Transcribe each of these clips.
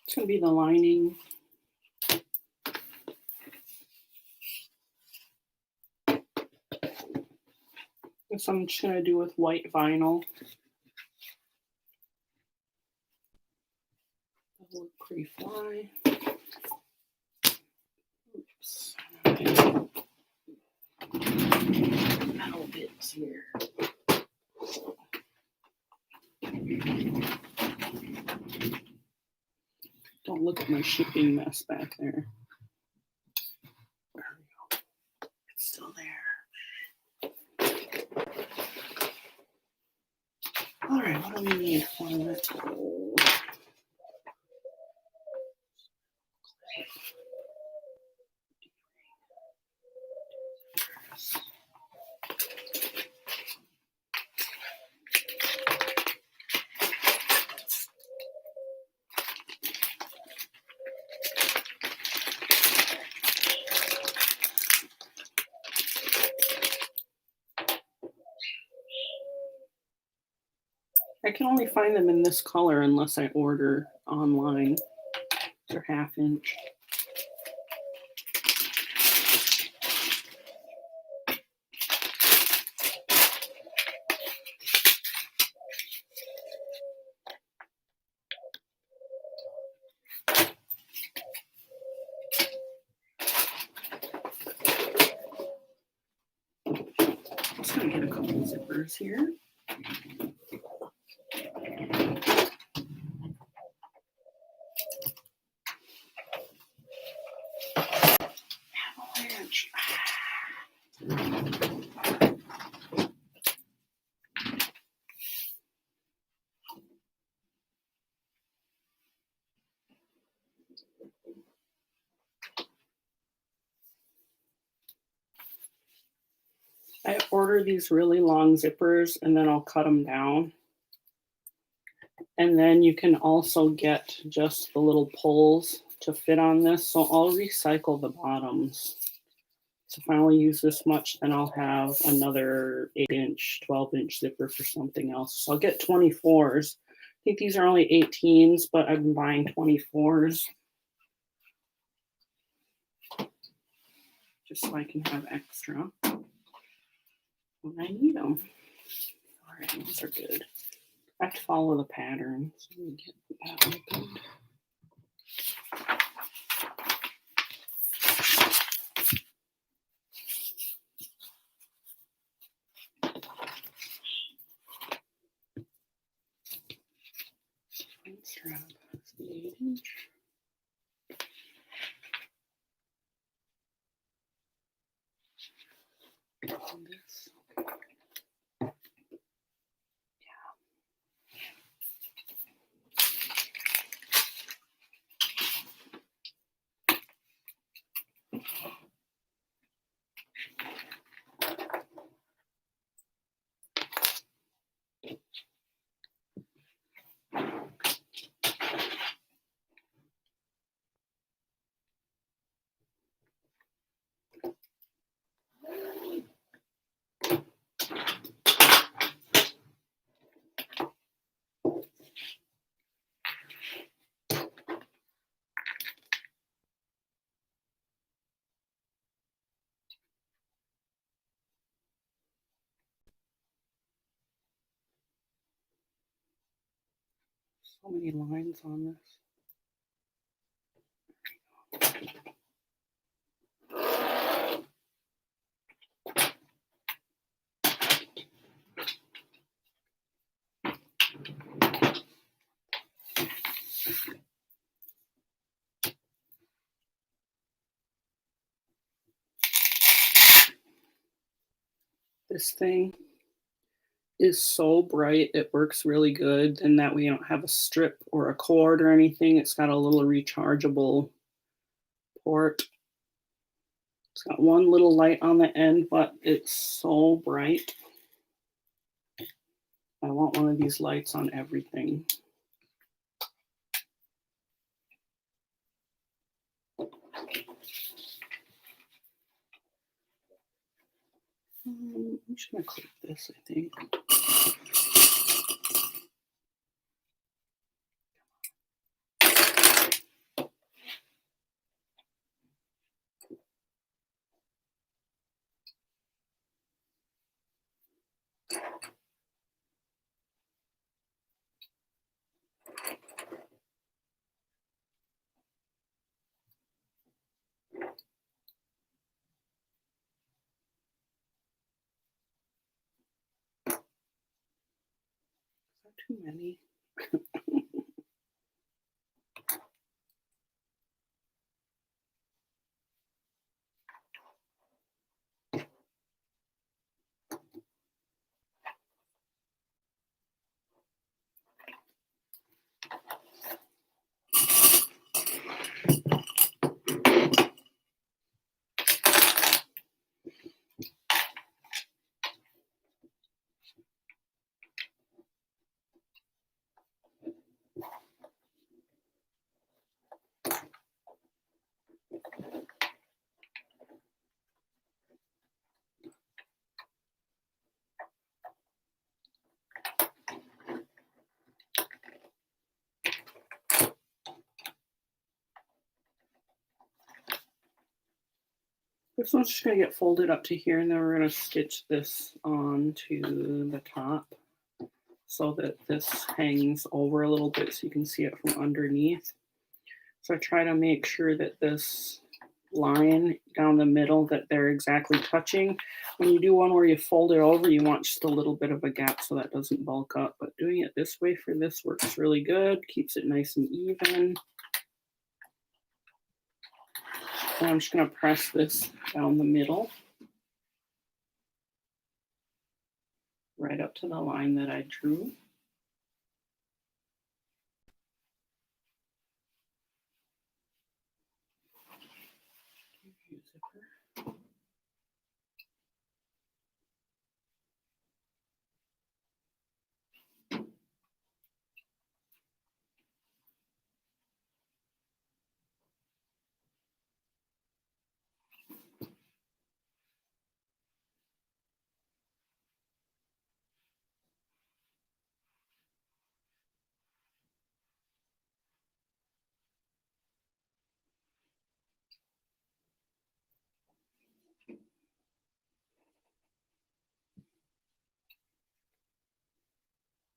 It's going to be the lining. This I'm just going to do with white vinyl. That will look pretty fly. Oops. Metal bits here. Don't look at my shipping mess back there. There we go. It's still there. All right, what do we need for that? I can only find them in this color unless I order online. They're 1/2 inch. I'm just going to get a couple of zippers here. Avalanche. I order these really long zippers and then I'll cut them down. And then you can also get just the little pulls to fit on this. So I'll recycle the bottoms. So if I only use this much, then I'll have another 8-inch, 12-inch zipper for something else. So I'll get 24s. I think these are only 18s, but I've been buying 24s. Just so I can have extra when I need them. All right, these are good. I have to follow the pattern so we get that opened. Strap is the 8-inch. And this. So many lines on this. This thing is so bright, it works really good, and that way you don't have a strip or a cord or anything. It's got a little rechargeable port. It's got one little light on the end, but it's so bright. I want one of these lights on everything. I'm just going to clip this, I think. Too many. This one's just going to get folded up to here, and then we're going to stitch this onto the top so that this hangs over a little bit so you can see it from underneath. So I try to make sure that this line down the middle, that they're exactly touching. When you do one where you fold it over, you want just a little bit of a gap so that doesn't bulk up. But doing it this way for this works really good, keeps it nice and even. And I'm just going to press this down the middle, right up to the line that I drew.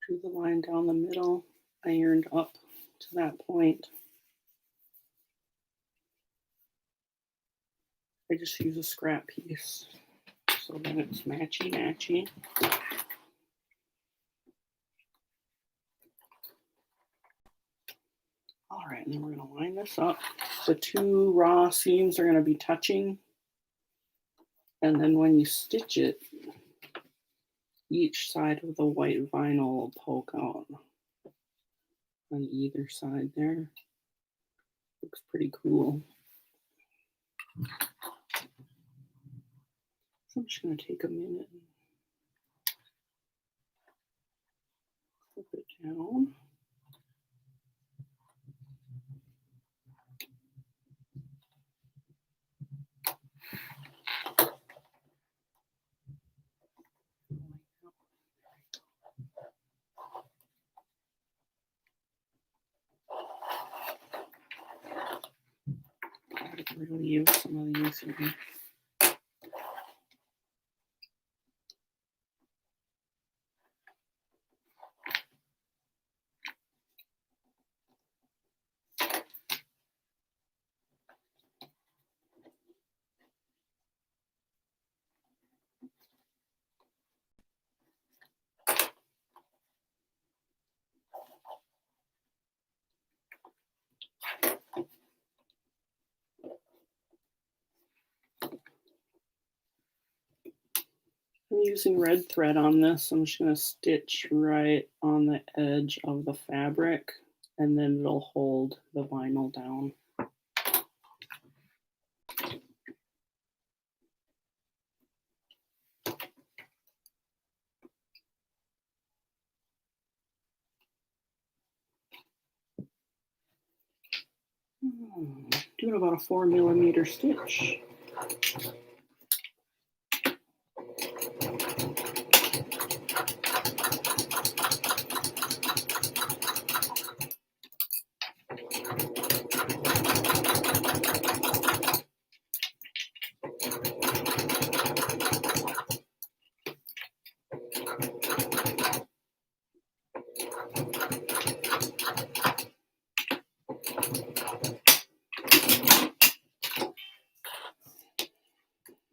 Drew the line down the middle, ironed up to that point. I just use a scrap piece so that it's matchy-matchy. All right, and then we're going to line this up. The two raw seams are going to be touching. And then when you stitch it, each side of the white vinyl will poke out on either side there. Looks pretty cool. So I'm just going to take a minute and flip it down. I could really use some of these. I'm using red thread on this. I'm just going to stitch right on the edge of the fabric, and then it'll hold the vinyl down. doing about a 4mm stitch.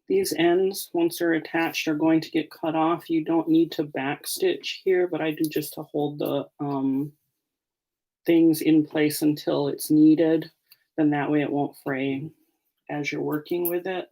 These ends, once they're attached, are going to get cut off. You don't need to back stitch here, but I do just to hold the things in place until it's needed. Then that way it won't fray as you're working with it.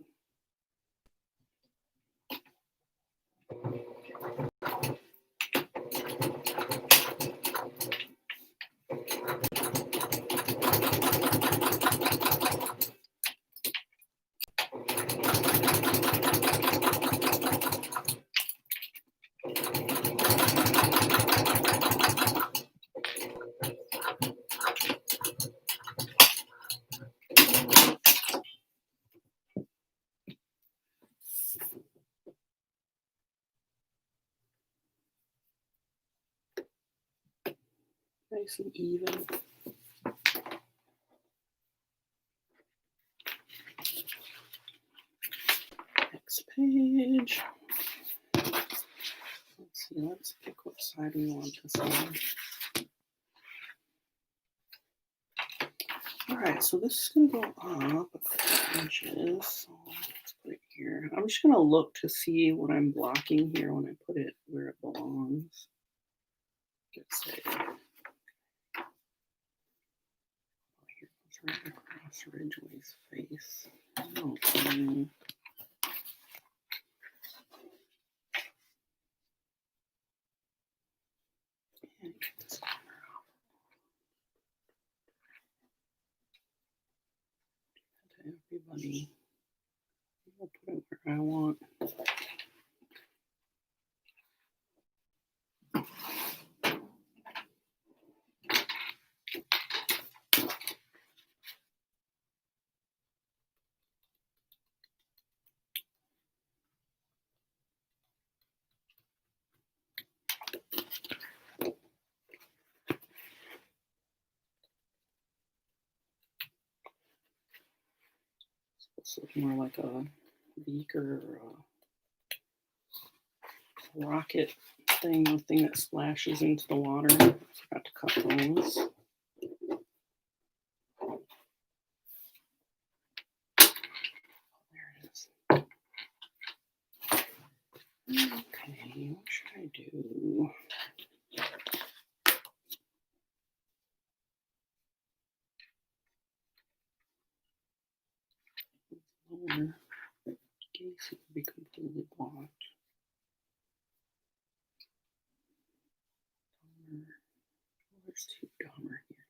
Nice and even. Next page. Let's see, let's pick what side we want this on. All right, so this is going to go up a couple inches. So let's put it here. I'm just going to look to see what I'm blocking here when I put it where it belongs. Let's say, here it goes right across Ridgway's face. Oh, everybody, I'll put it where I want. This looks more like a beaker or a rocket thing, the thing that splashes into the water. I forgot to cut those. There it is. Okay, what should I do? Lower. Case will be completely blocked. There's two dumber here.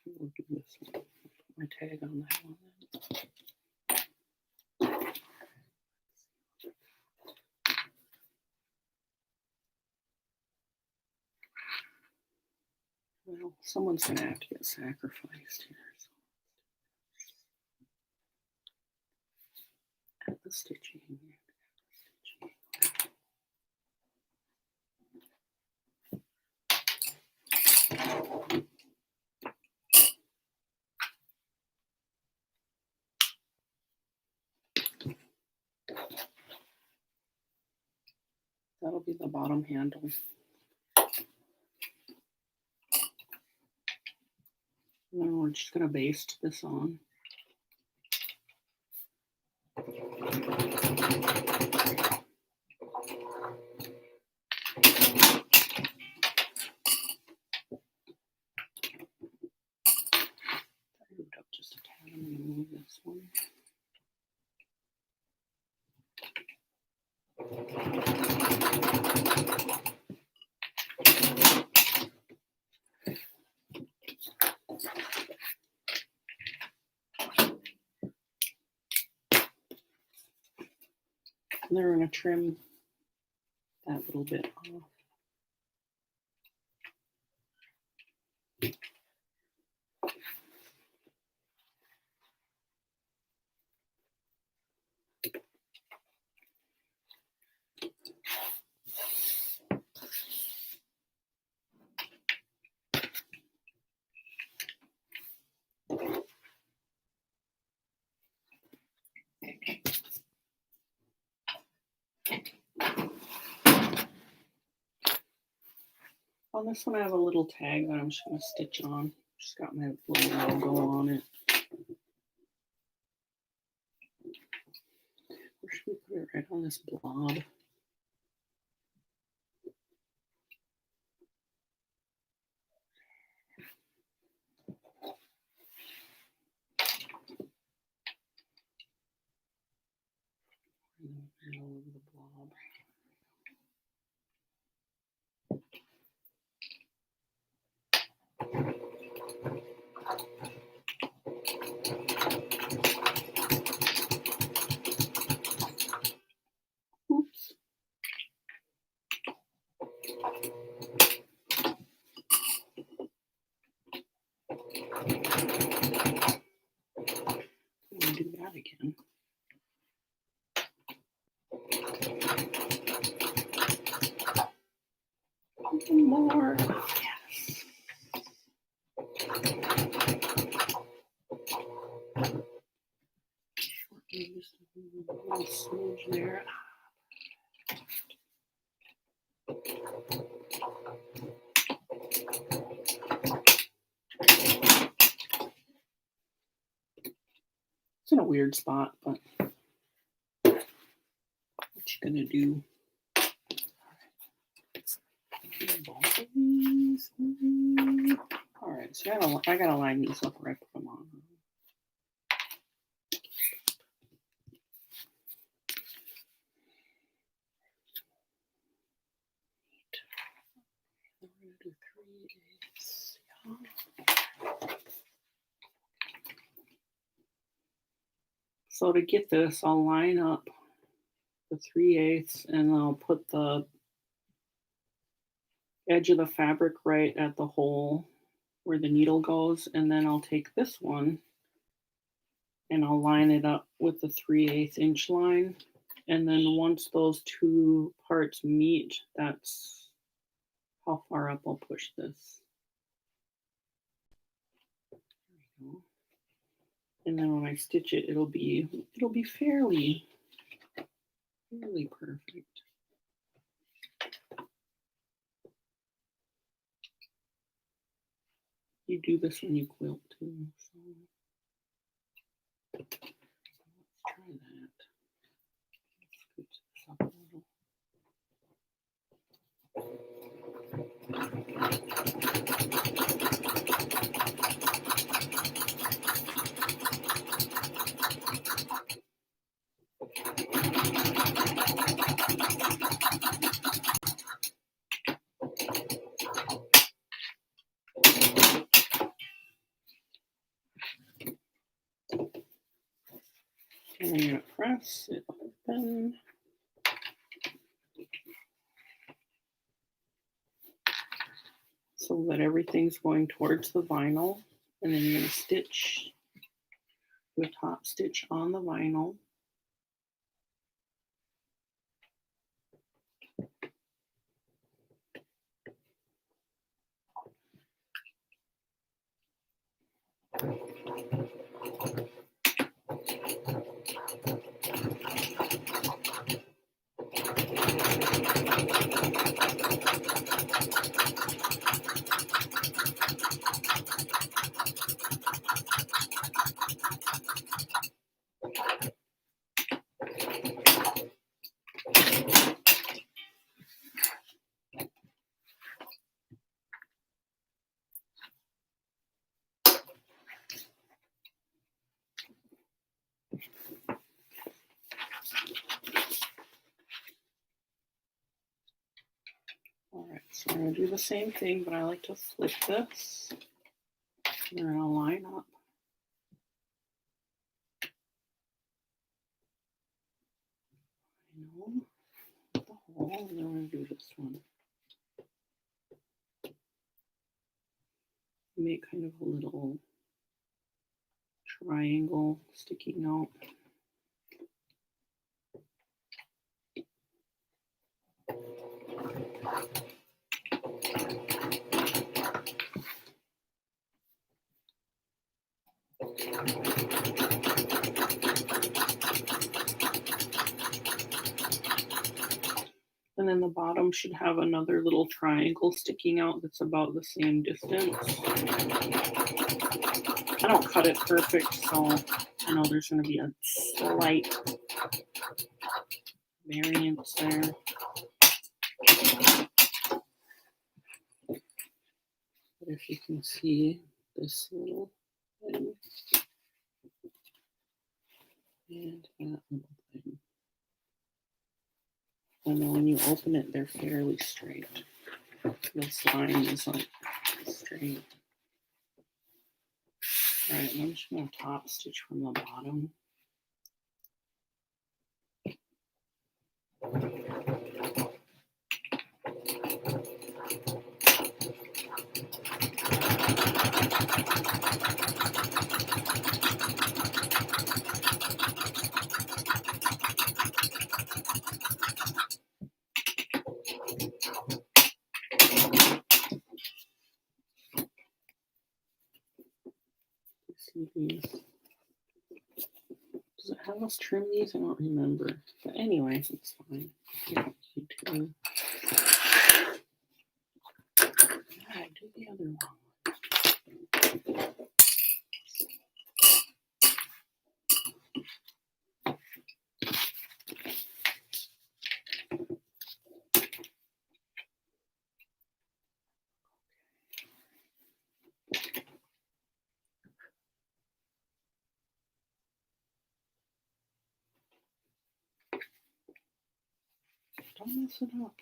Okay. We'll do this one. Put my tag on that one then. Well, someone's going to have to get sacrificed here. So. Add the stitching. That'll be the bottom handle. And then we're just going to baste this on. Just a tad. I'm going to move this one. And then we're going to trim that little bit off. On this one I have a little tag that I'm just going to stitch on. Just got my little logo on it. Or should we put it right on this blob? In the middle of the blob. Oops. We'll do that again. One more. Yes. Just a little smudge there. It's in a weird spot, but what you gonna do? Both of these. All right, so I gotta line these up where I put them on. We're gonna do 3/8. Yeah. So to get this, I'll line up the 3/8 and I'll put the edge of the fabric right at the hole where the needle goes, and then I'll take this one and I'll line it up with the 3/8 inch line, and then once those two parts meet, that's how far up I'll push this. There we go. And then when I stitch it, it'll be fairly perfect. You do this when you quilt too. So let's try that. Let's scoot this up a little. And I'm going to press it open. So that everything's going towards the vinyl. And then you're going to stitch the top stitch on the vinyl. All right, so I'm going to do the same thing, but I like to flip this. And then I'll line up. The hole, and then we're going to do this one. Make kind of a little triangle sticking out. And And then the bottom should have another little triangle sticking out that's about the same distance. I don't cut it perfect, so I know there's going to be a slight variance there. But if you can see this little thing and that little thing. And then when you open it, they're fairly straight. This line is like straight. All right, I'm just going to top stitch from the bottom. Does it have us trim these? I don't remember. But anyway, it's fine. Yeah, I do the other one. Don't mess it up.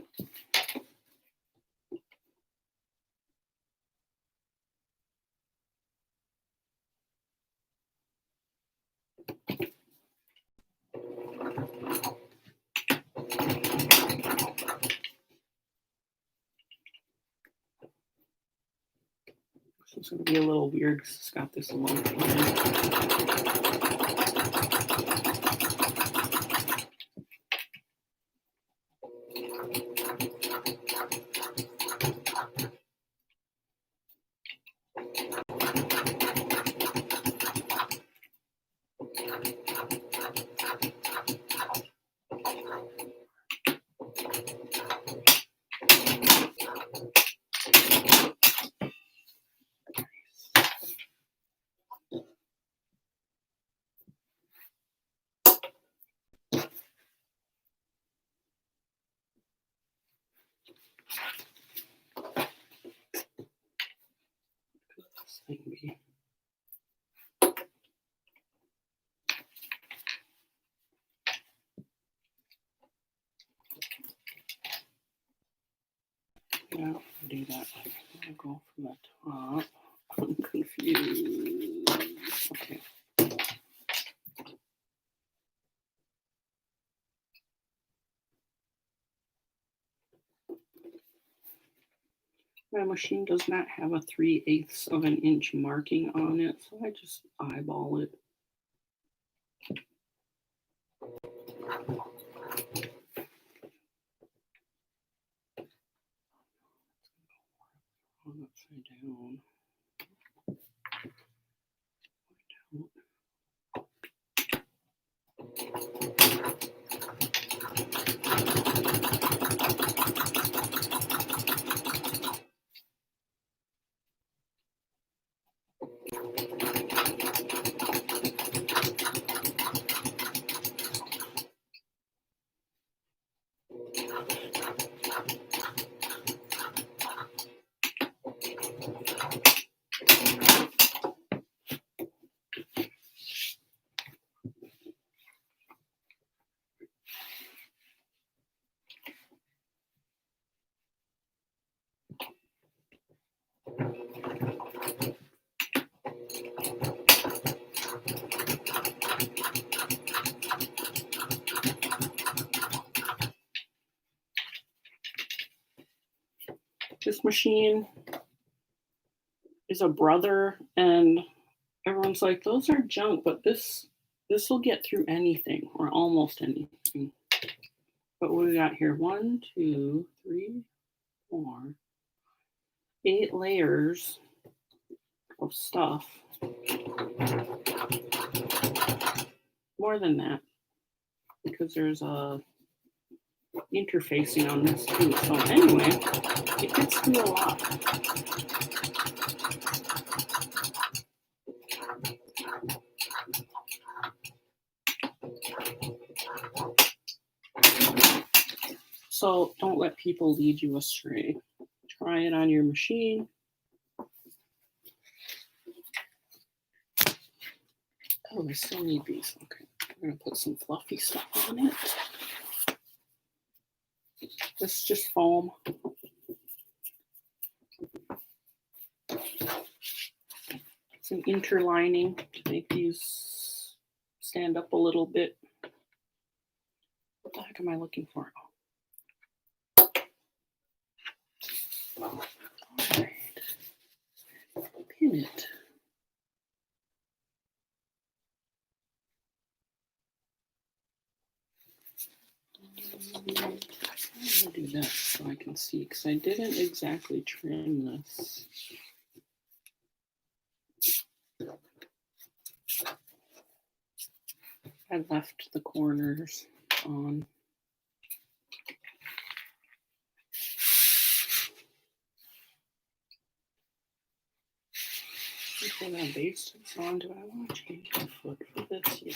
It's going to be a little weird because it's got this long line. Maybe. Yeah, I'll do that. I'll go from the top. I'm confused. Okay. My machine does not have a 3/8 of an inch marking on it, so I just eyeball it. Upside down. This machine is a brother, and everyone's like, those are junk, but this will get through anything or almost anything. But what we got here? 1, 2, 3, 4, 8 layers of stuff. More than that, because there's a interfacing on this too. So anyway, it gets through a lot. So don't let people lead you astray. Try it on your machine. Oh, I still need these. Okay, we're gonna put some fluffy stuff on it. This is just foam. Some interlining to make these stand up a little bit. What the heck am I looking for? All right. Pin it. I'm going to do that so I can see, because I didn't exactly trim this. I left the corners on. Before that base is on, do I want to change the foot for this? Yeah.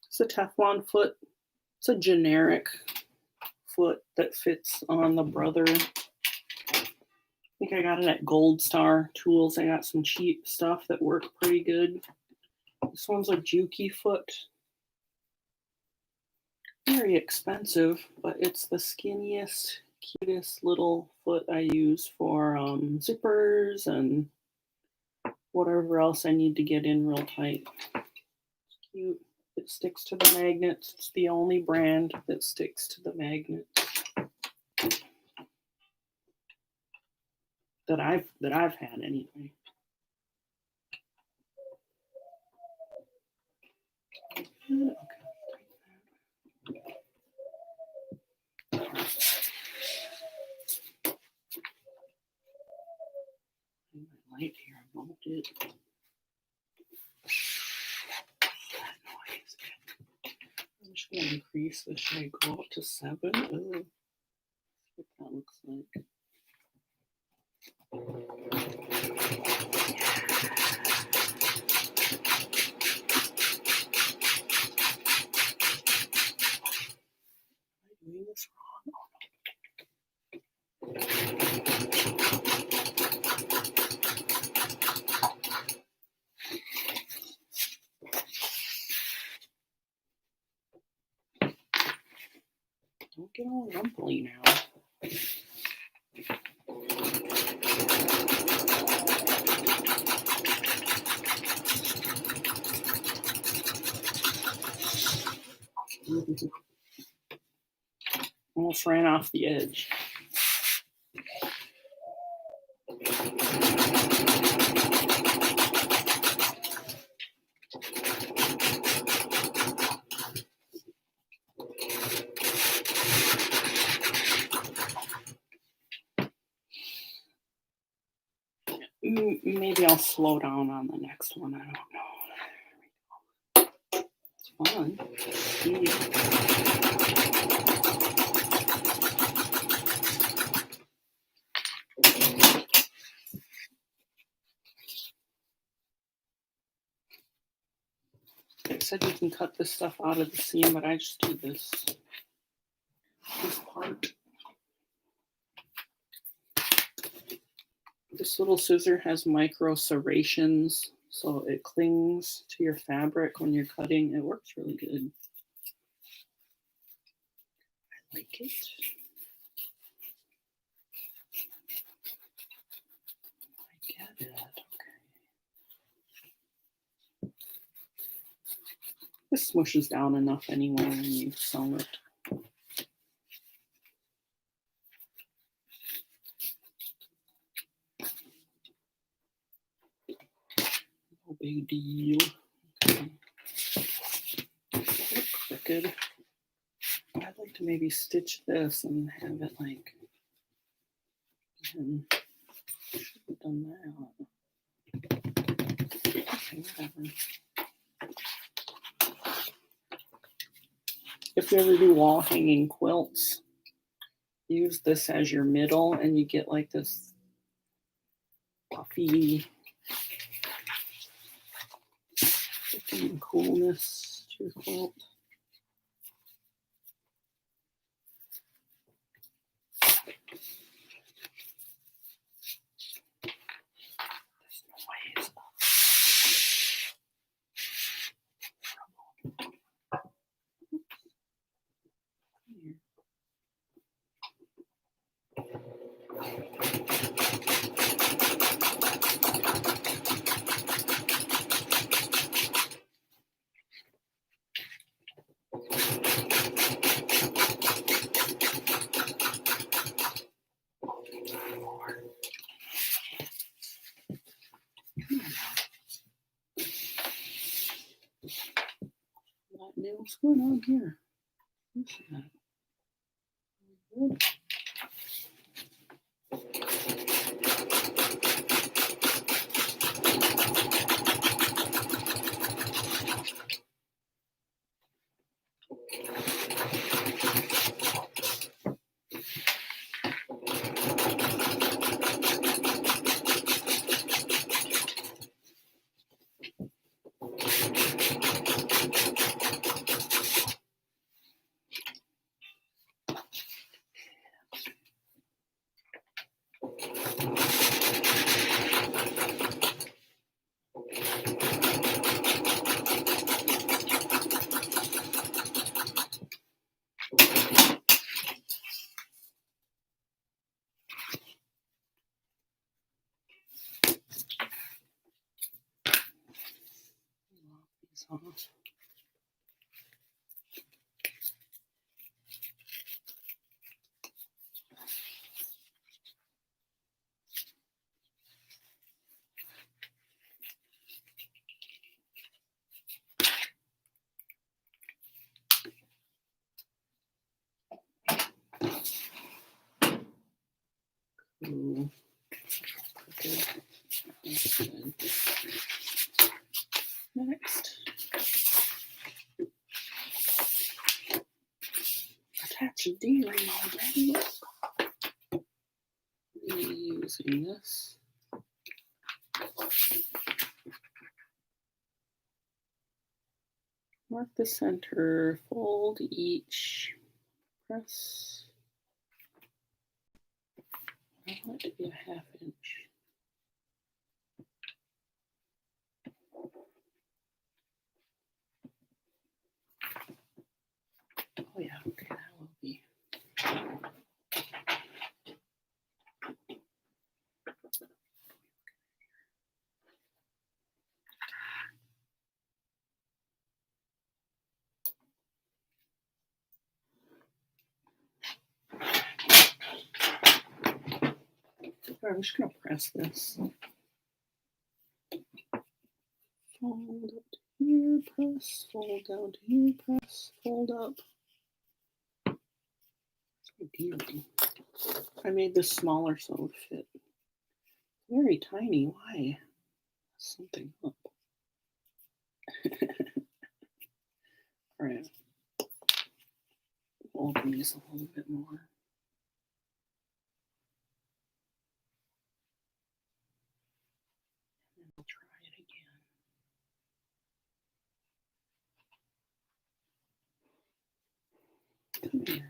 It's a Teflon foot. It's a generic foot that fits on the Brother. I think I got it at Gold Star Tools. I got some cheap stuff that work pretty good. This one's a Juki foot. Very expensive, but it's the skinniest, cutest little foot I use for zippers and whatever else I need to get in real tight. It's cute. It sticks to the magnets. It's the only brand that sticks to the magnets that I've had anyway. Okay. My light here, I moved it. That noise. I'm just gonna increase this. Should I go up to 7? Ooh. What that looks like. Doing this wrong. Don't get all rumply now. Almost ran off the edge. Maybe I'll slow down on the next one. I don't know. It's fun. It said you can cut this stuff out of the seam, but I just do this part. This little scissor has micro serrations, so it clings to your fabric when you're cutting. It works really good. I like it. I get it. Okay. This smushes down enough anyway when you sew it. No big deal. Okay. Crooked. to maybe stitch this and have it like, and should have done that. Okay, whatever. If you ever do wall hanging quilts, use this as your middle and you get like this puffy coolness to your quilt. What's going on here? What's that? Good. Off. Ooh. Okay. Next, attach a D-ring already. Using this. Mark the center, fold each, press. I want it to be a 1/2 inch. Oh yeah, okay, that will be. I'm just going to press this. Fold up to here, press, fold down to here, press, fold up. D-ring. I made this smaller so it would fit. Very tiny. Why? Something up. All right. We'll open these a little bit more. And we'll try it again. Come here.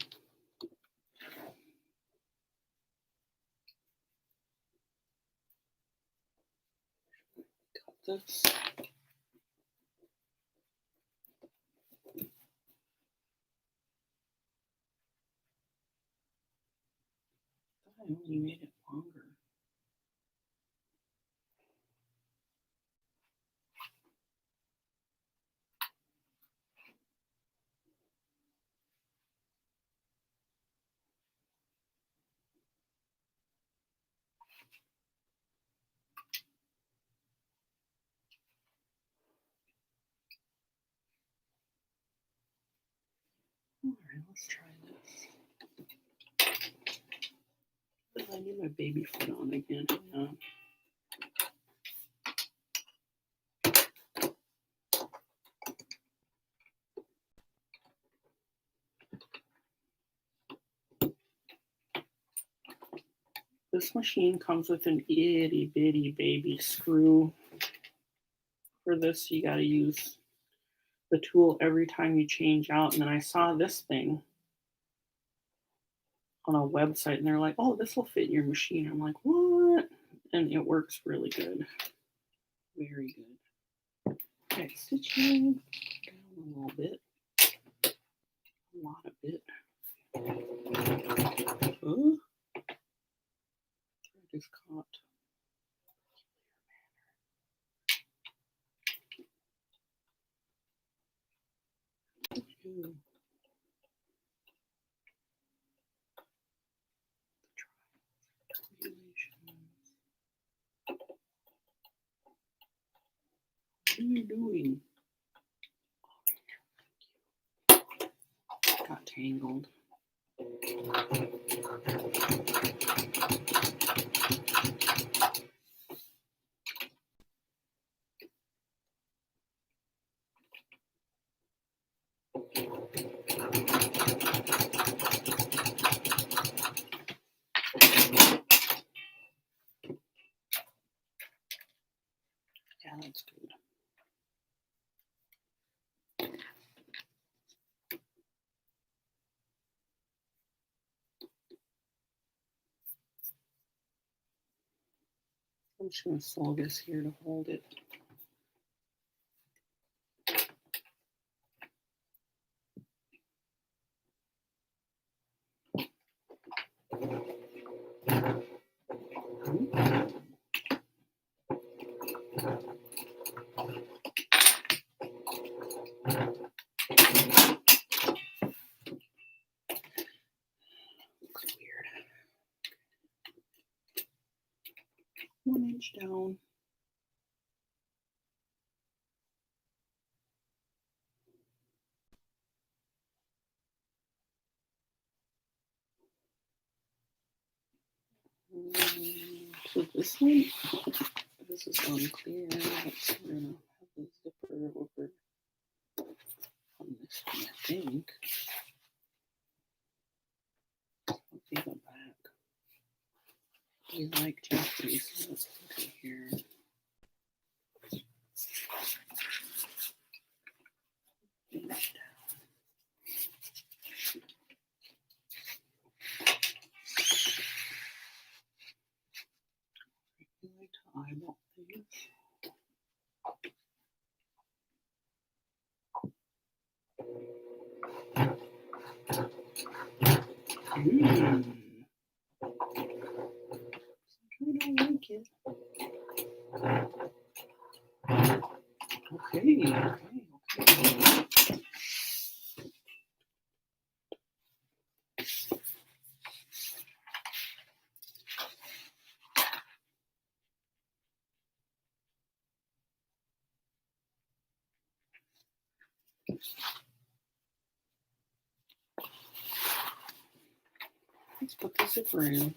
Cut this. I only made it longer. All right, let's try this. I need my baby foot on again. Yeah. This machine comes with an itty bitty baby screw. For this, you got to use the tool every time you change out. And then I saw this thing on a website, and they're like, "Oh, this will fit in your machine." I'm like, "What?" And it works really good. Very good. Okay, stitching down a little bit. A lot of it. Oh, thread is caught. Ooh. What are you doing? Got tangled. Yeah, that's good. I'm just going to sew this here to hold it. Looks weird. 1 inch down. So this one, this is unclear. We're gonna have the zipper over on this one, I think. Let's see the back. We like Jeffries, so let's put it here. Inch down. We like to eyeball things. I don't like it. Okay. Let's put the zipper in.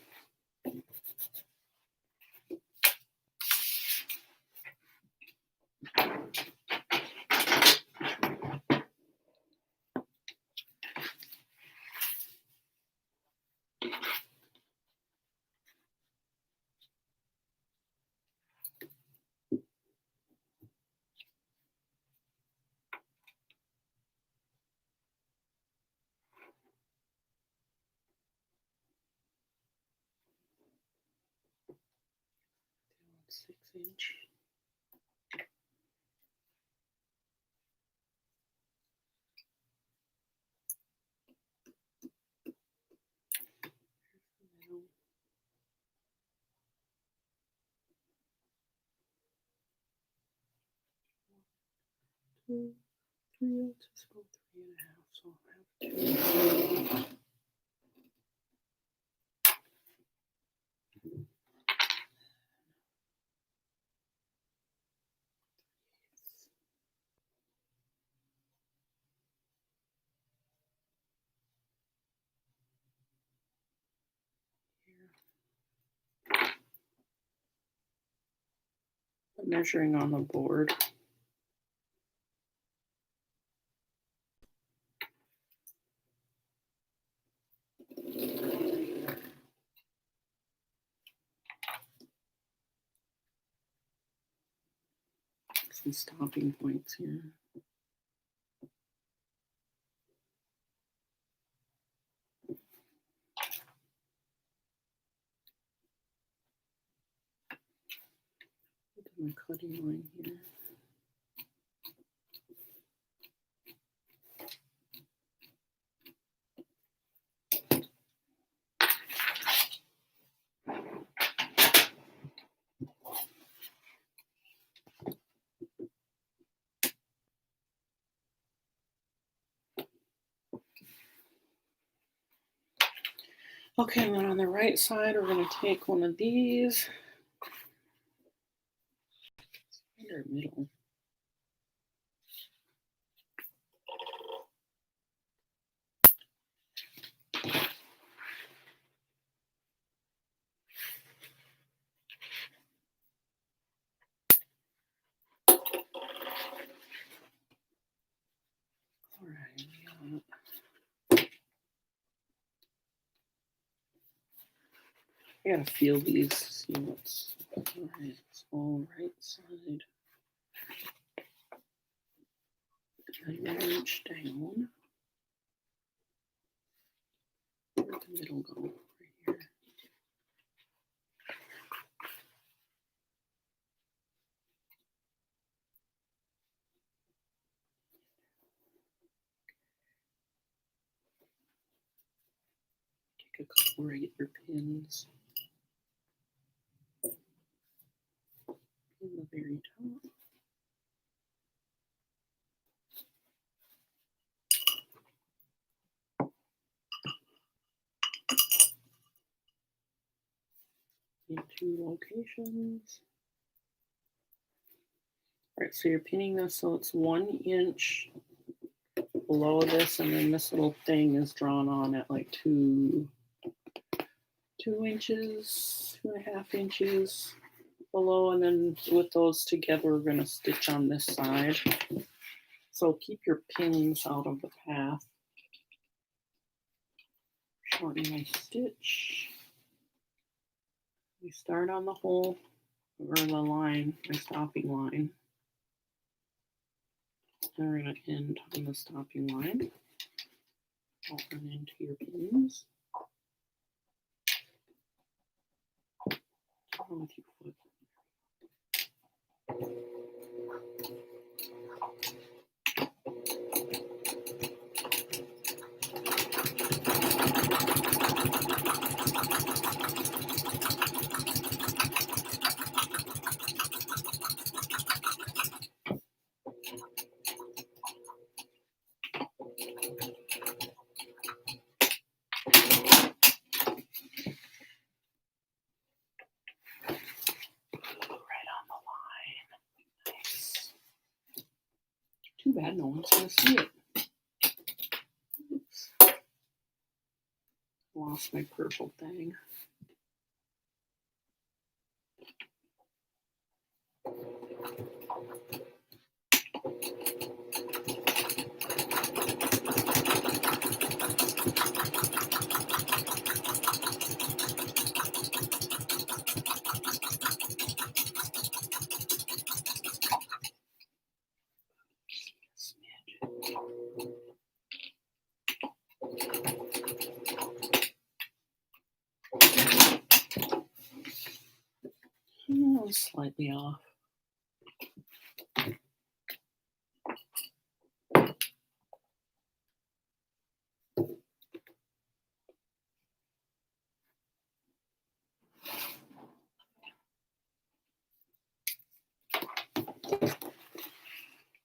That's 6 inch. Two, 3 ounces, about 3.5, so I'll have 2. Here. measuring on the board. Some stopping points here. Look at my cutting line here. Okay, and then on the right side, we're going to take one of these. Find our middle. All right. I gotta feel these, see what's all right. So right side, and reach down. Where'd the middle go? Right here. Take a couple regular pins. In the very top. In 2 locations. All right, so you're pinning this so it's 1 inch below this, and then this little thing is drawn on at like 2 inches, 2.5 inches below, and then with those together, we're going to stitch on this side. So keep your pins out of the path. Shorten my stitch. We start on the hole or the line, my stopping line. And we're going to end on the stopping line. Open into your pins. What's wrong with your foot? Too bad no one's going to see it. Oops. Lost my purple thing. Oh, slightly off.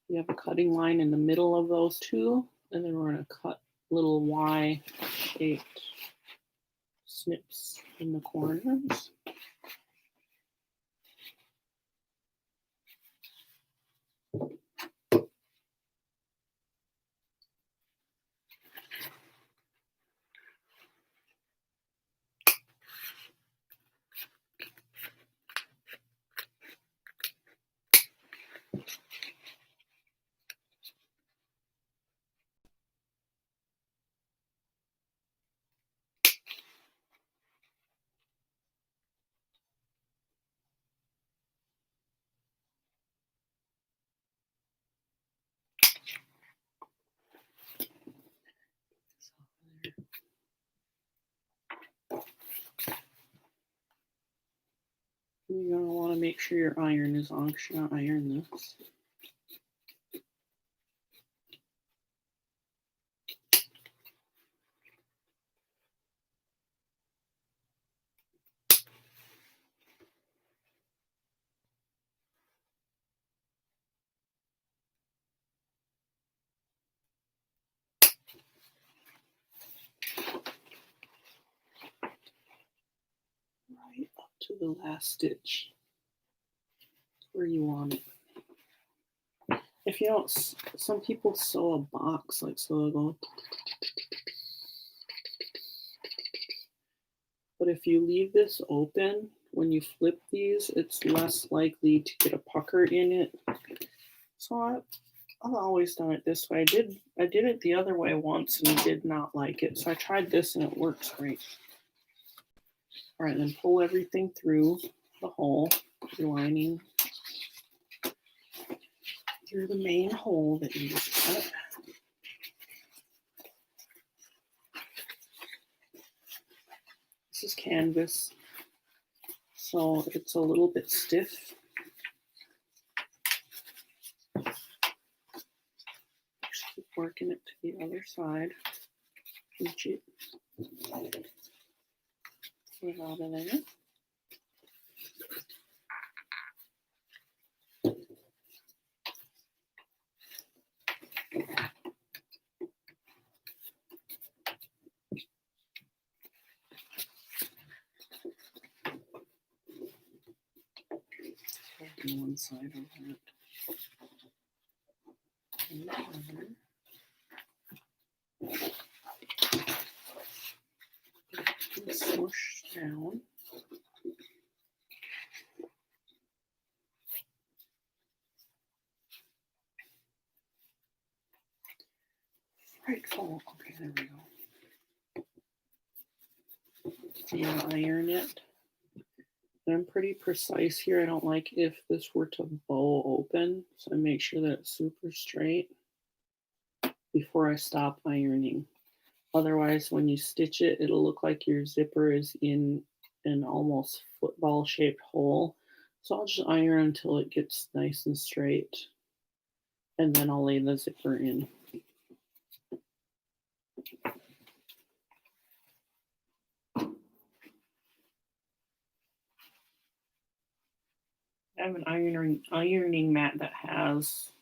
We have a cutting line in the middle of those two, and then we're going to cut little Y-shaped snips in the corners. make sure your iron is on, because you're going to iron this. Right up to the last stitch where you want it. If you don't, some people sew a box, like so they'll go. But if you leave this open, when you flip these, it's less likely to get a pucker in it. So I've always done it this way. I did it the other way once and did not like it. So I tried this and it works great. All right, then pull everything through the hole, your lining through the main hole that you just cut. This is canvas, so it's a little bit stiff. Just keep working it to the other side. Pinch it. Get it out of there. On one side of that. And the other. Get it smushed down. Frightful. Okay, there we go. So you iron it. I'm pretty precise here. I don't like if this were to bow open, so I make sure that it's super straight before I stop ironing. Otherwise, when you stitch it, it'll look like your zipper is in an almost football shaped hole. So I'll just iron until it gets nice and straight, and then I'll lay the zipper in. I have an ironing mat that has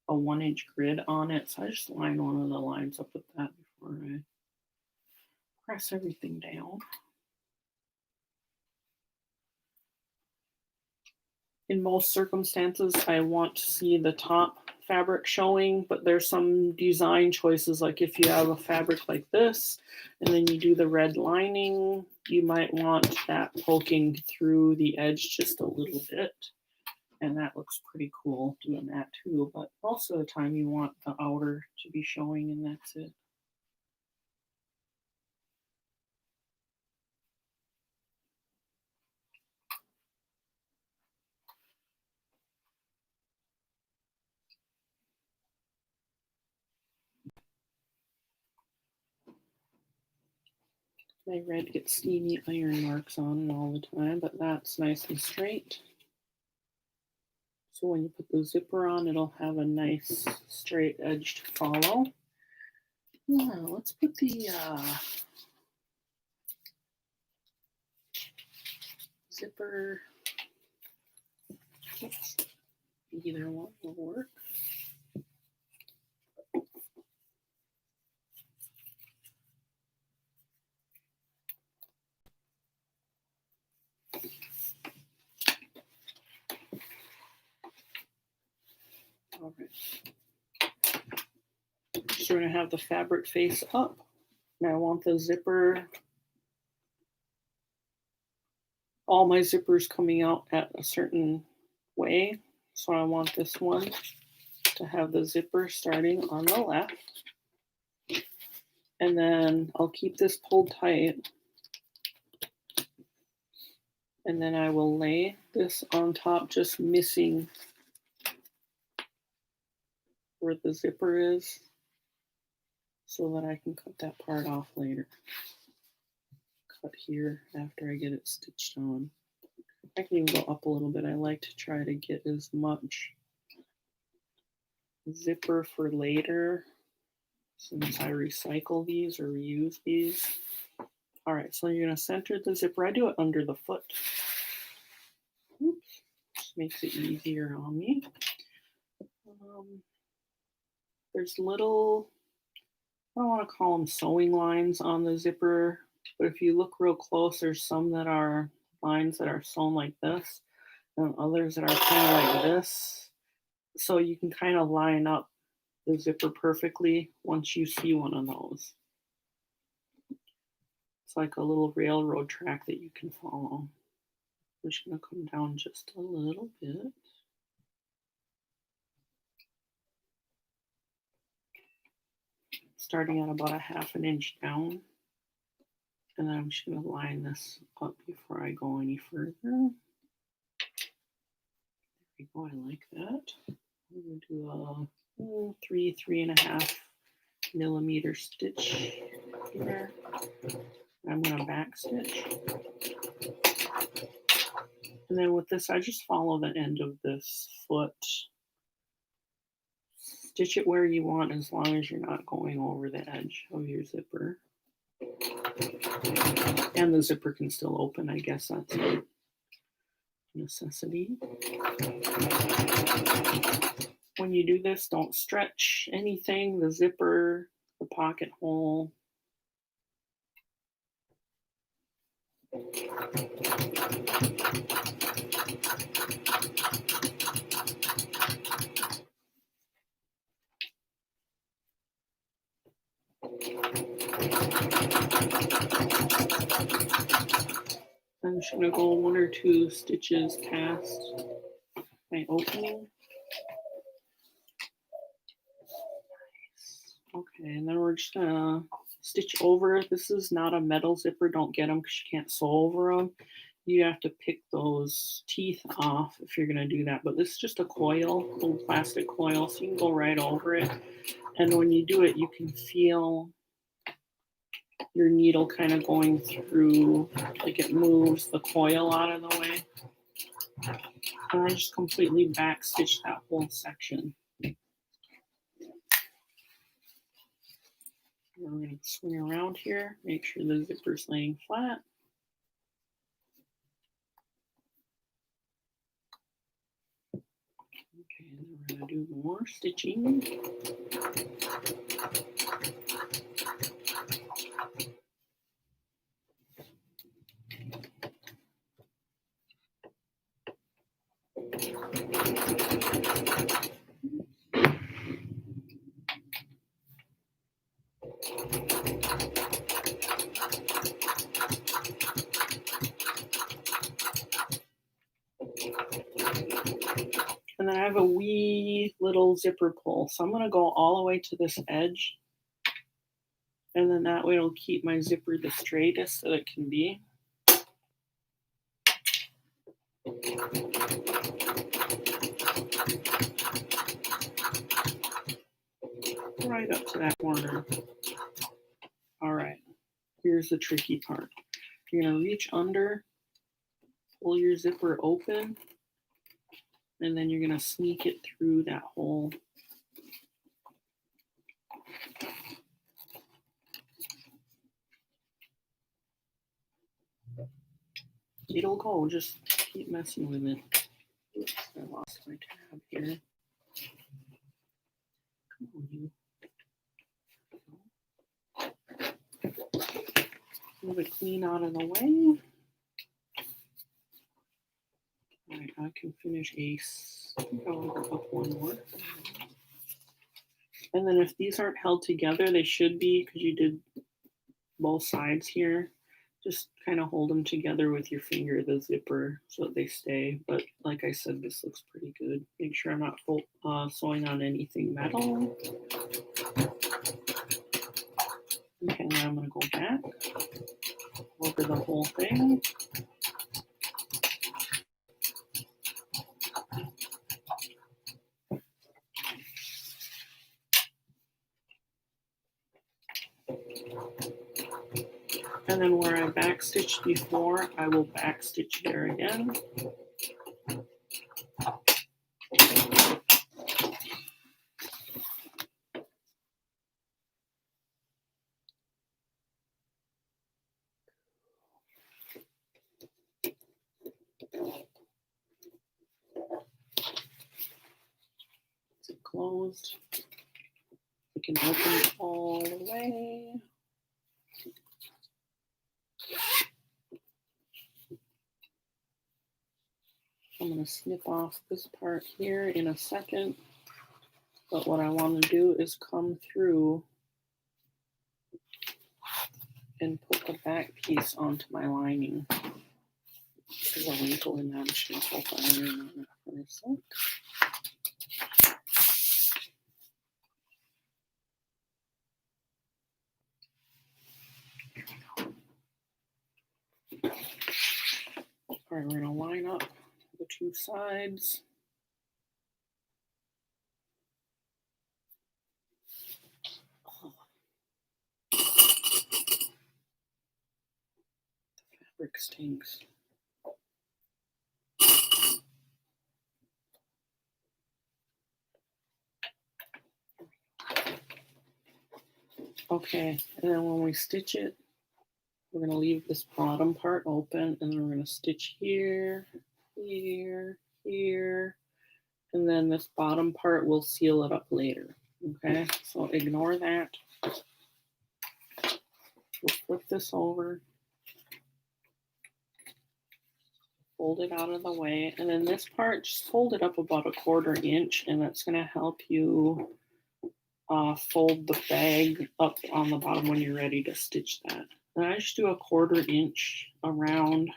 a 1-inch grid on it, so I just line one of the lines up with that before I press everything down. In most circumstances, I want to see the top fabric showing, but there's some design choices, like if you have a fabric like this and then you do the red lining, you might want that poking through the edge just a little bit, and that looks pretty cool doing that too. But most of the time you want the outer to be showing, and that's it. My red gets steamy iron marks on it all the time, but that's nice and straight. So when you put the zipper on, it'll have a nice straight edge to follow. Now let's put the zipper. Oops. Either one will work. All right. So we're going to have the fabric face up. Now I want the zipper, all my zippers coming out at a certain way. So I want this one to have the zipper starting on the left. And then I'll keep this pulled tight. And then I will lay this on top, just missing where the zipper is, so that I can cut that part off later. Cut here after I get it stitched on. I can even go up a little bit. I like to try to get as much zipper for later since I recycle these or reuse these. All right, so you're going to center the zipper. I do it under the foot. Oops, just makes it easier on me. There's little, I don't want to call them sewing lines on the zipper, but if you look real close, there's some that are lines that are sewn like this, and others that are kind of like this. So you can kind of line up the zipper perfectly once you see one of those. It's like a little railroad track that you can follow. I'm just going to come down just a little bit. Starting at about a ½ inch down. And then I'm just going to line this up before I go any further. There we go, I like that. I'm going to do a 3.5 millimeter stitch here. I'm going to back stitch. And then with this, I just follow the end of this foot. Stitch it where you want as long as you're not going over the edge of your zipper. And the zipper can still open, I guess that's a necessity. When you do this, don't stretch anything, the zipper, the pocket hole. I'm just going to go 1 or 2 stitches past my opening. Nice. Okay, and then we're just going to stitch over. This is not a metal zipper. Don't get them because you can't sew over them. You have to pick those teeth off if you're going to do that. But this is just a coil, a little plastic coil, so you can go right over it. And when you do it, you can feel your needle kind of going through, like it moves the coil out of the way. And I just completely back stitch that whole section. And we're going to swing around here, make sure the zipper's laying flat. Okay, and then we're going to do more stitching. And then I have a wee little zipper pull. So I'm going to go all the way to this edge. And then that way it'll keep my zipper the straightest that it can be. Right up to that corner. All right, here's the tricky part. You're going to reach under, pull your zipper open, and then you're going to sneak it through that hole. It'll go, just keep messing with it. Oops, I lost my tab here. Come on, you. Move it clean out of the way. All right, I can finish ace. I think I'll go up 1 more. And then if these aren't held together, they should be because you did both sides here. Just kind of hold them together with your finger, the zipper, so that they stay. But like I said, this looks pretty good. Make sure I'm not sewing on anything metal. Okay, now I'm going to go back over the whole thing. And then where I backstitched before, I will backstitch there again. Is it closed? We can open it all the way. I'm going to snip off this part here in a second. But what I want to do is come through and put the back piece onto my lining. There's a wrinkle in that. I'm just going to hold my iron on it for a sec. All right, we're going to line up the two sides. The fabric stinks. Okay, and then when we stitch it, we're going to leave this bottom part open, and then we're going to stitch here, here, here, and then this bottom part will seal it up later. Okay, so ignore that. We'll flip this over, fold it out of the way, and then this part, just fold it up about 1/4 inch, and that's going to help you fold the bag up on the bottom when you're ready to stitch that. And I just do 1/4 inch around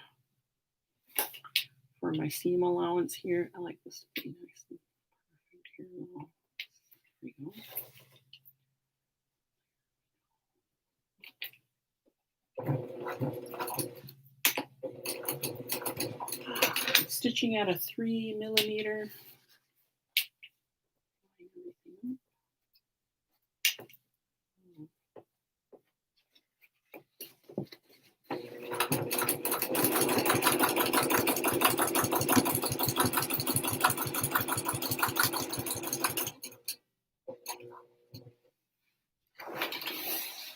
for my seam allowance here. I like this to be nice and perfect here. There we go. Stitching at a 3mm.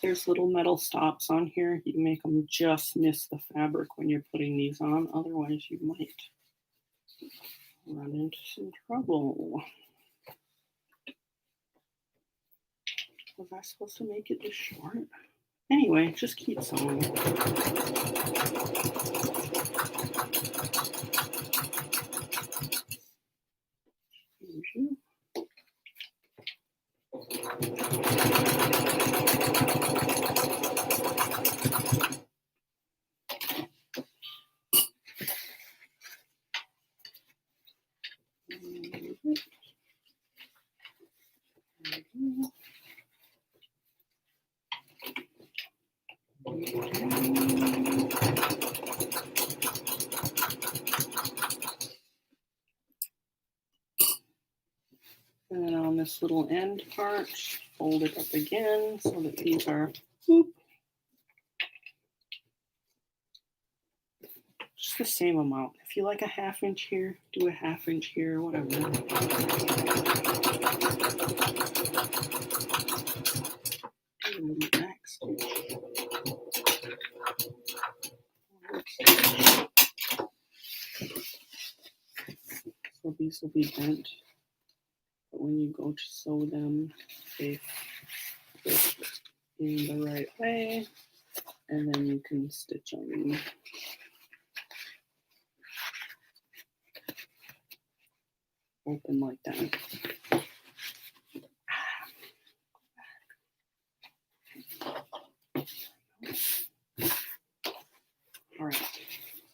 There's little metal stops on here. You can make them just miss the fabric when you're putting these on. Otherwise, you might run into some trouble. Was I supposed to make it this short? Anyway, just keep sewing. And then on this little end part, fold it up again so that these are just the same amount. If you like a 1/2 inch here, do a 1/2 inch here, whatever. Do a little back stitch. So these will be bent, but when you go to sew them, they fit in the right way, and then you can stitch them. Open like that. All right.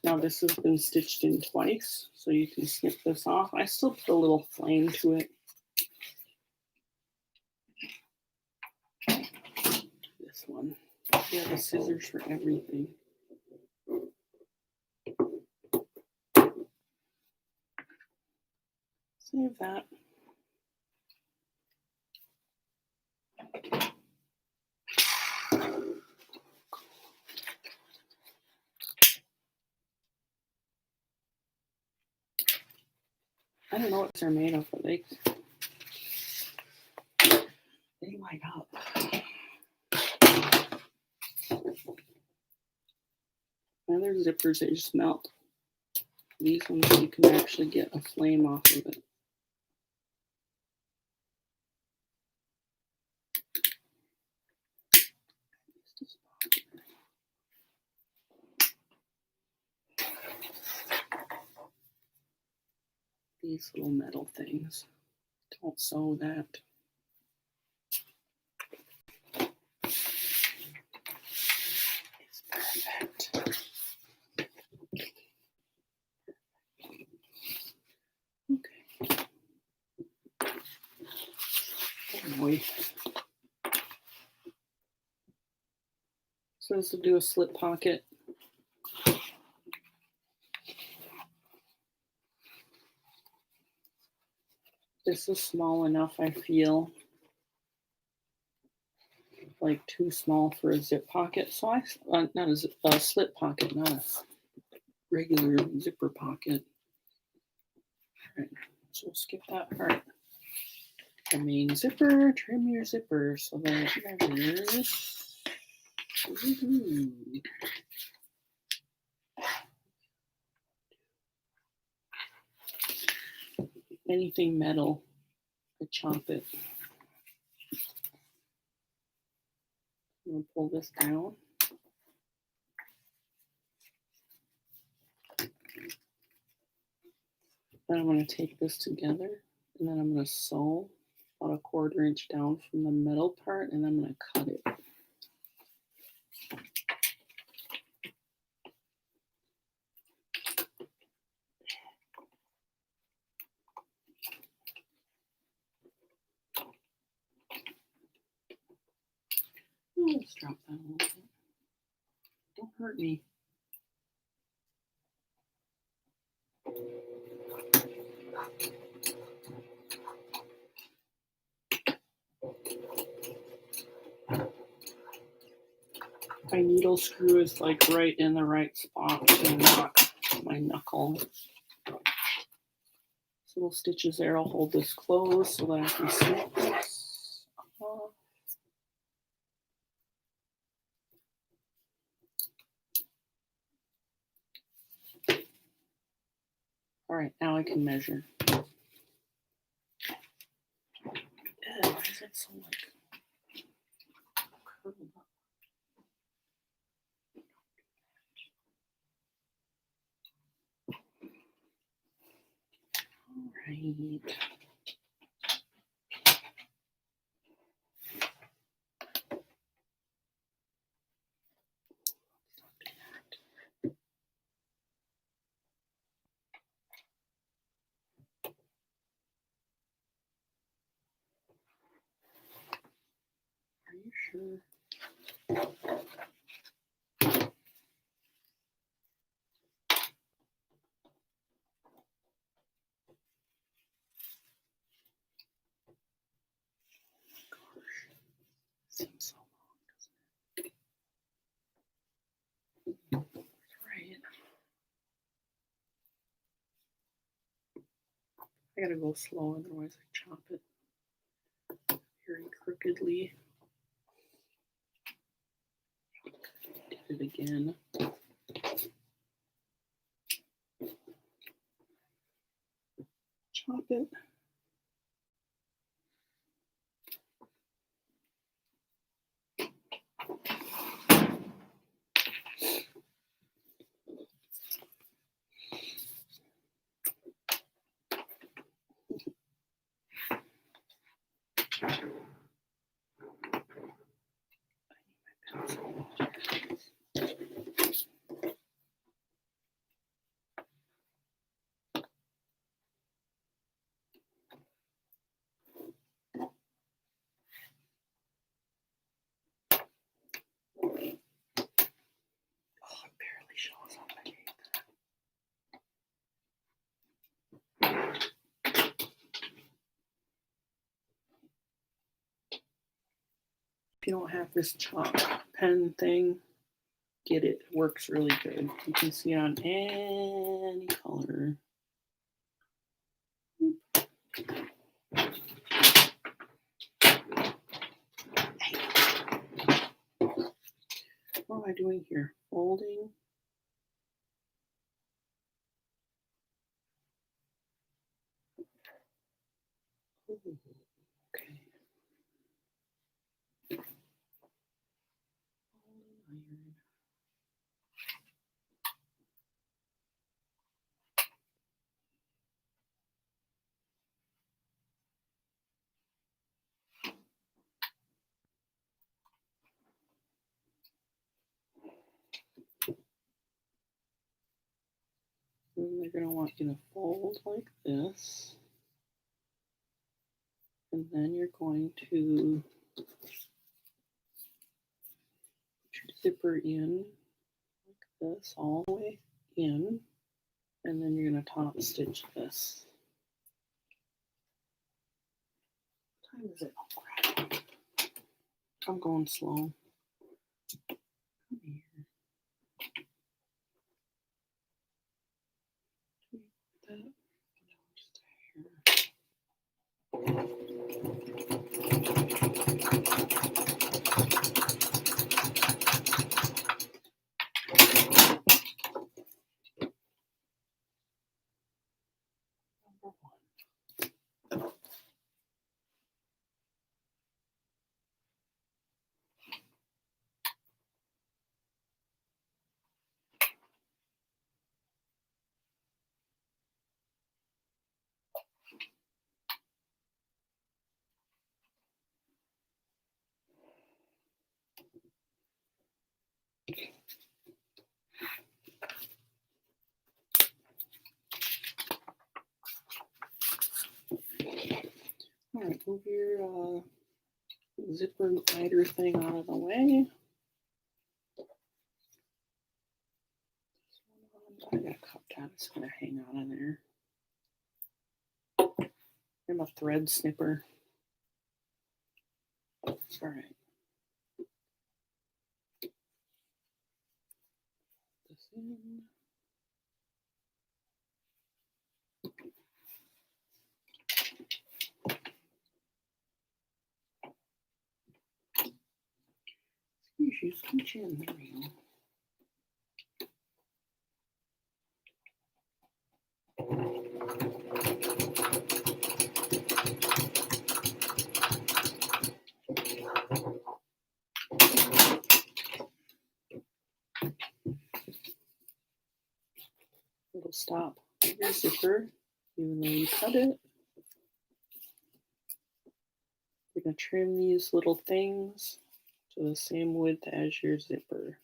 Now this has been stitched in twice, so you can snip this off. I still put a little flame to it. This one. You have the scissors for everything. Save that. I don't know what they're made of, but they light up. Other zippers, they just melt. These ones, you can actually get a flame off of it. These little metal things. Don't sew that. It's perfect. Okay. Oh boy. So this will do a slip pocket. This is small enough, I feel. Like too small for a zip pocket. So not a slip pocket, not a regular zipper pocket. All right, so we'll skip that part. The main zipper, trim your zipper so that it measures. Anything metal, I chop it. I'm going to pull this down. Then I'm going to take this together, and then I'm going to sew about a 1/4 inch down from the metal part, and I'm going to cut it. Let's drop that a little bit. Don't hurt me. My needle screw is like right in the right spot to knock my knuckle. Little stitches there. I'll hold this closed so that I can snip this off. All right, now I can measure. Why is it so like curled up? All right. Are you sure? Seems so long, doesn't it? Right. I gotta go slow, otherwise I chop it very crookedly. Did it again. Chop it. Shows up. I hate that. If you don't have this chalk pen thing, get it. It works really good. You can see it on any color. What am I doing here? Folding. Ooh, okay. Iron. And they're going to want you to fold like this. And then you're going to put your zipper in like this, all the way in. And then you're going to top stitch this. What time is it? Oh, crap. I'm going slow. Come here. That. Just here. All right, move your zipper glider thing out of the way. I got a cup top that's going to hang out in there. I'm a thread snipper. All right. This in. Scooch in. There we go. It'll stop your zipper, even though you cut it. You're going to trim these little things to the same width as your zipper.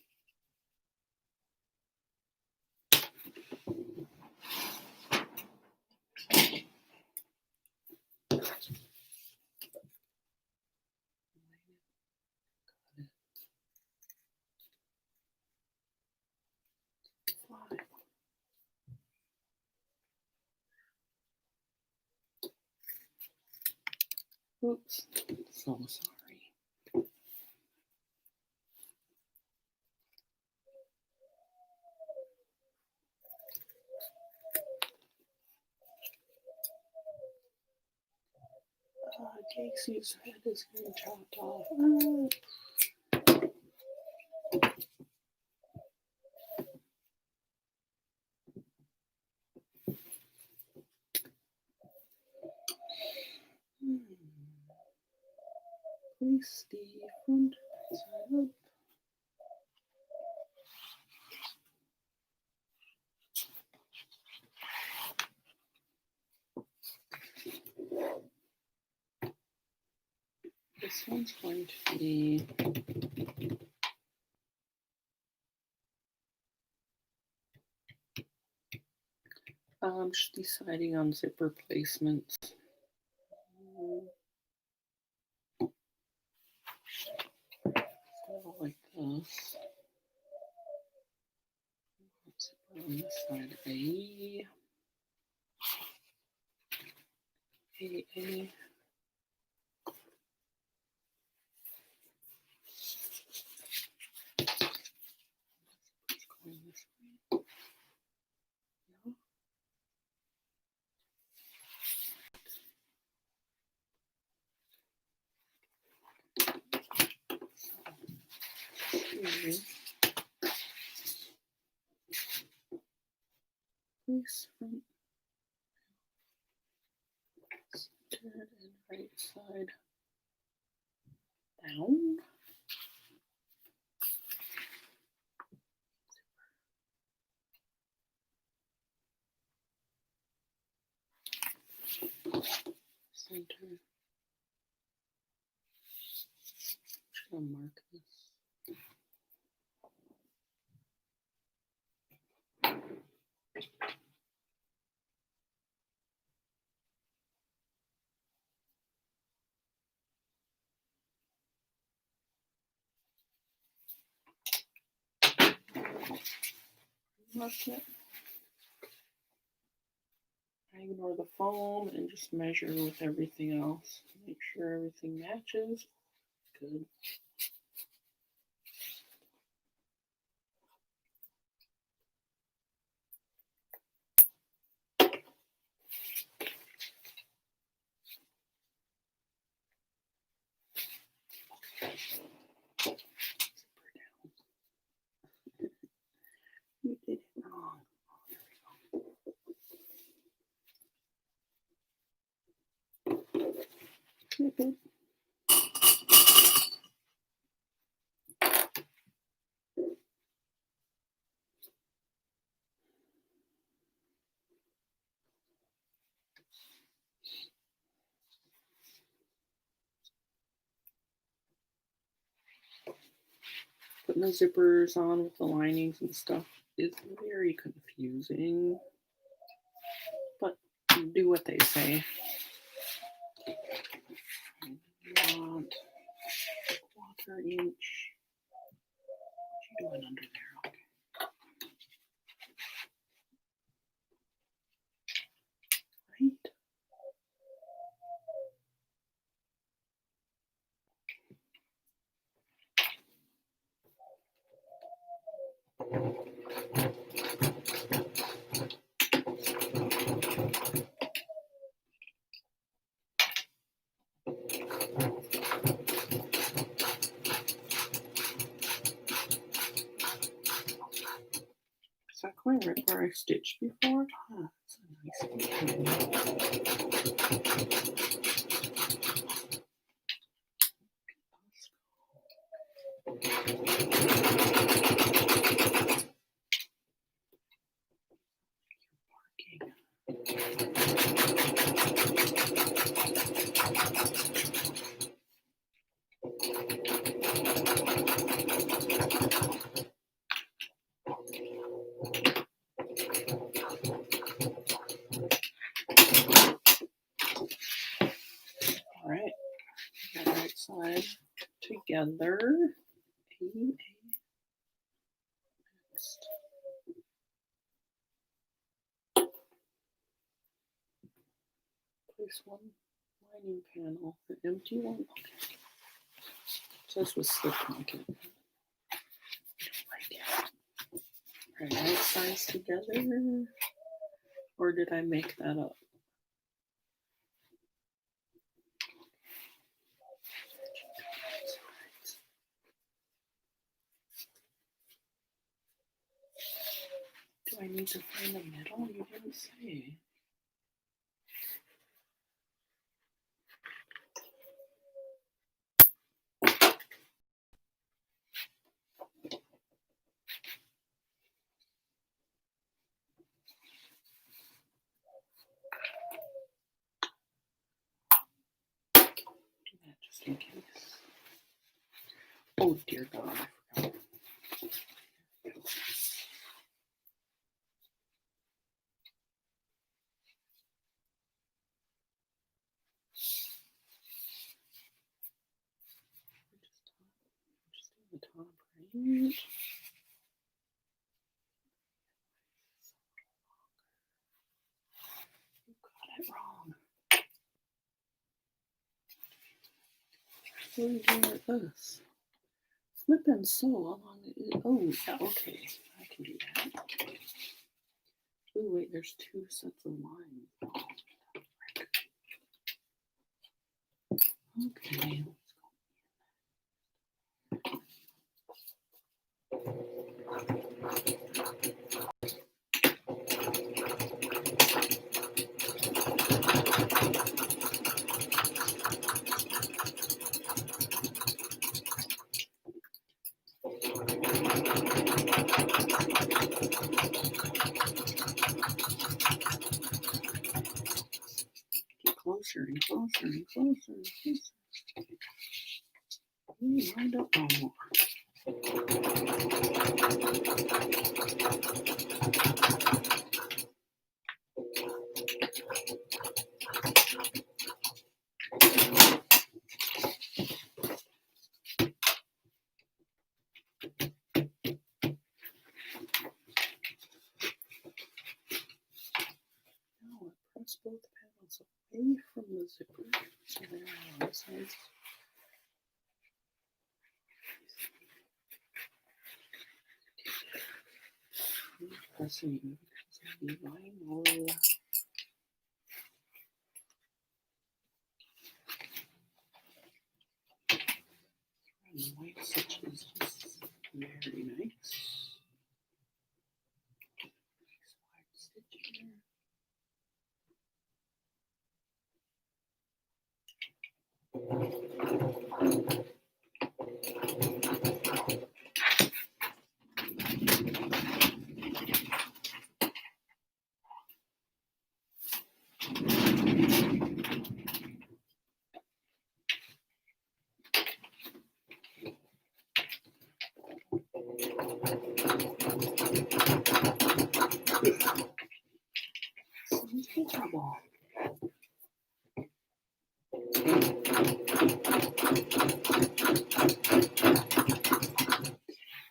Oops, so sorry. Casey's head is getting chopped off. Place the front side up. This one's going to be just deciding on zipper placements. So like this. Zipper on this side, A. Going this way. Yeah. Place front center and right side down. Center. Just gonna mark this. Mark it. I ignore the foam and just measure with everything else. Make sure everything matches. Good. You did it wrong. You're good. Putting the zippers on with the linings and stuff is very confusing, but do what they say. Want quarter inch. What you doing under there? Okay. Right. Is that going right where I stitched before? Ah, that's a nice All right, got right side together. Next. Place one lining panel, an empty one. Okay. So this was slip pocket. All right, right sides together, or did I make that up? Do I need to find the middle? You didn't say. Do that just in case. Oh dear God, I forgot. Just do the top, right? You got it wrong. What are you doing with this? Flipping so along. Oh, yeah, okay. I can do that. Oh, wait, there's two sets of lines. Okay, let's go. and closer and closer and closer. We lined up no more. Press both panels away from the zipper so they're on the sides. Pressing because of the vinyl. And white stitch is just very nice. Nice wide stitch here. Trouble.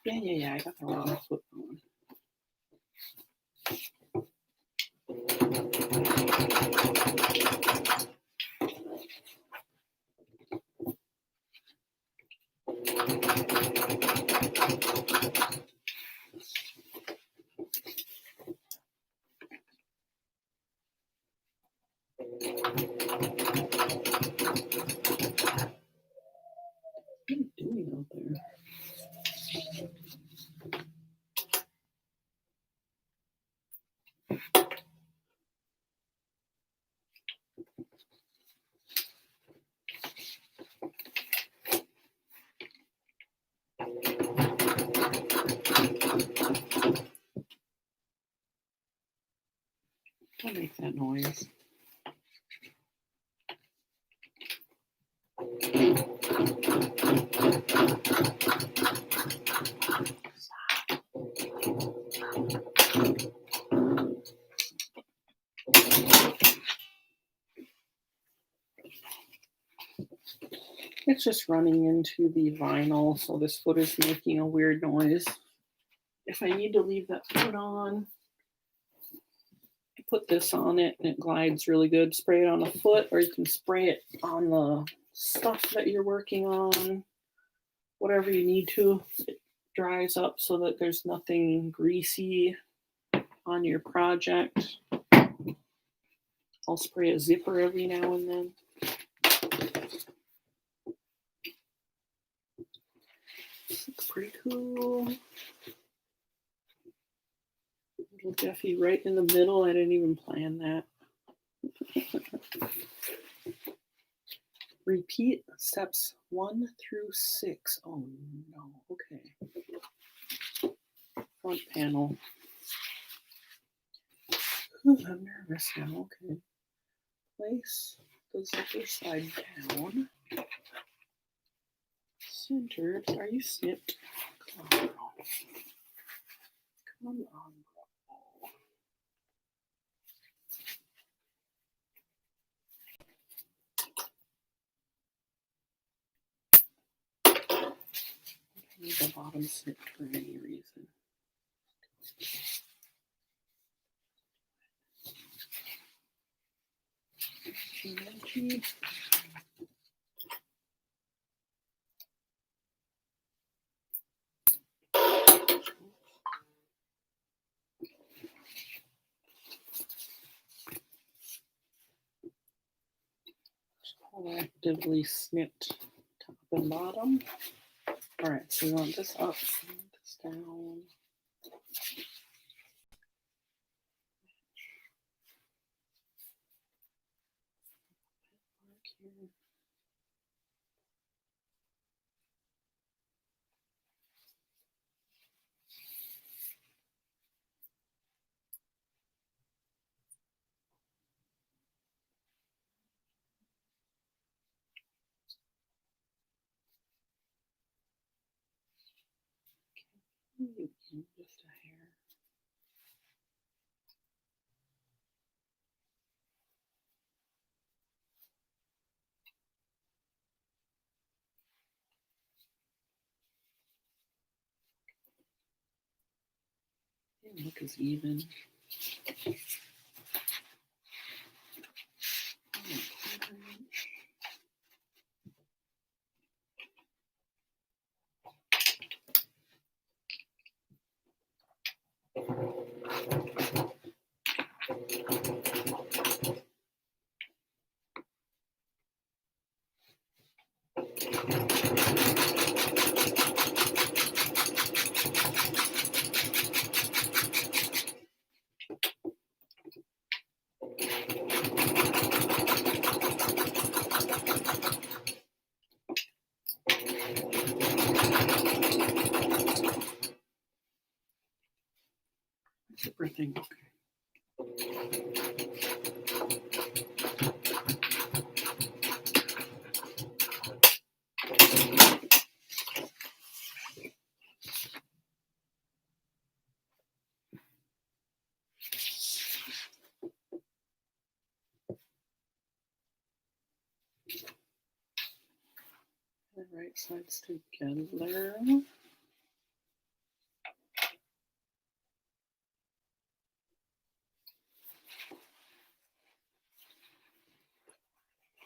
Yeah, I got the wrong foot on. What are you doing out there? Don't make that noise. It's just running into the vinyl, so this foot is making a weird noise. If I need to leave that foot on, put this on it and it glides really good. Spray it on the foot, or you can spray it on the stuff that you're working on. Whatever you need to. It dries up so that there's nothing greasy on your project. I'll spray a zipper every now and then. This looks pretty cool. Little Jeffy right in the middle. I didn't even plan that. Repeat steps 1 through 6. Oh no, okay. Front panel. Ooh, I'm nervous now, okay. Place the zipper side down. Centered. Are you snipped? Come on. Come on, bro. I need the bottom snipped for any reason. Energy. Collectively snipped top and bottom. All right, so we want this up, this down. Here. Just a hair. Didn't look as even. Zipper thing. The right sides together. I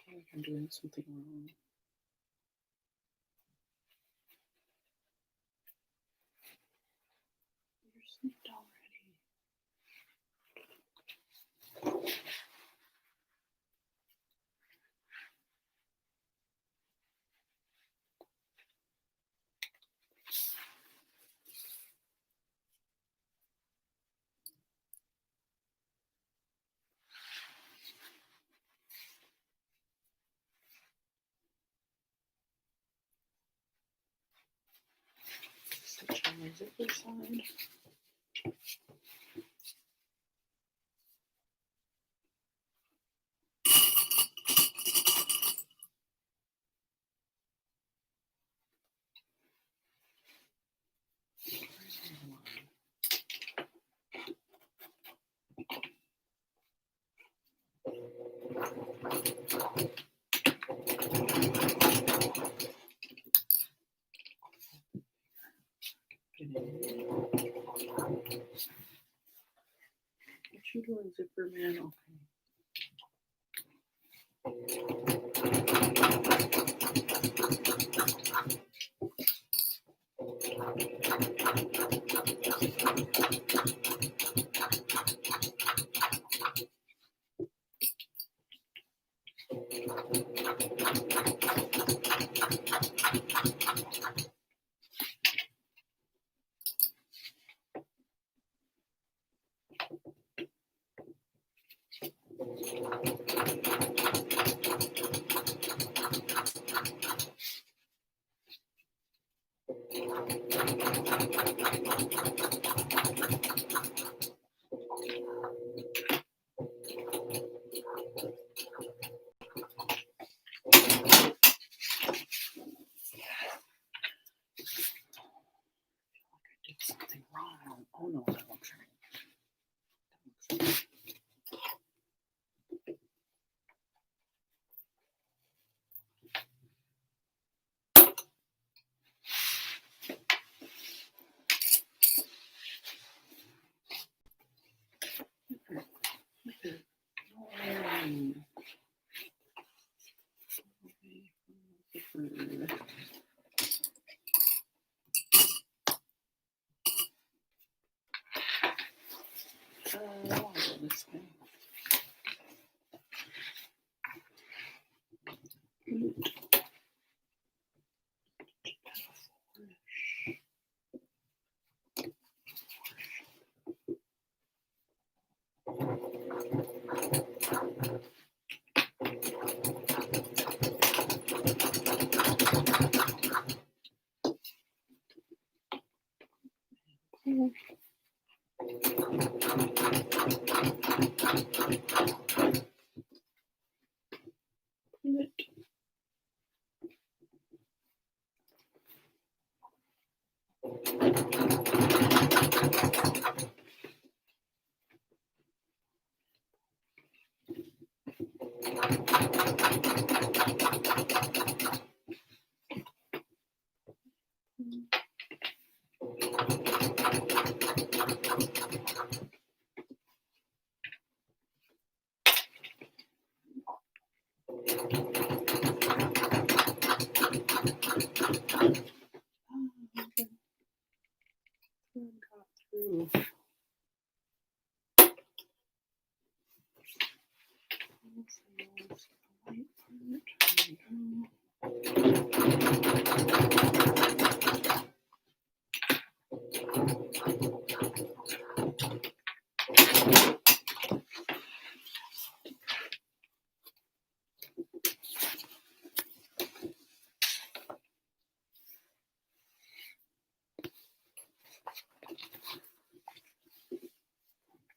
feel like I'm doing something wrong. You're snipped already. Stitch on the zipper side. What you doing, zipper man? Okay. Something wrong. Oh no, that looks right. I'll go this way.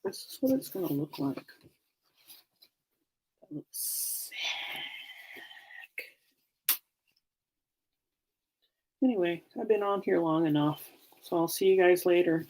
This is what it's going to look like. That looks sick. Anyway, I've been on here long enough, so I'll see you guys later.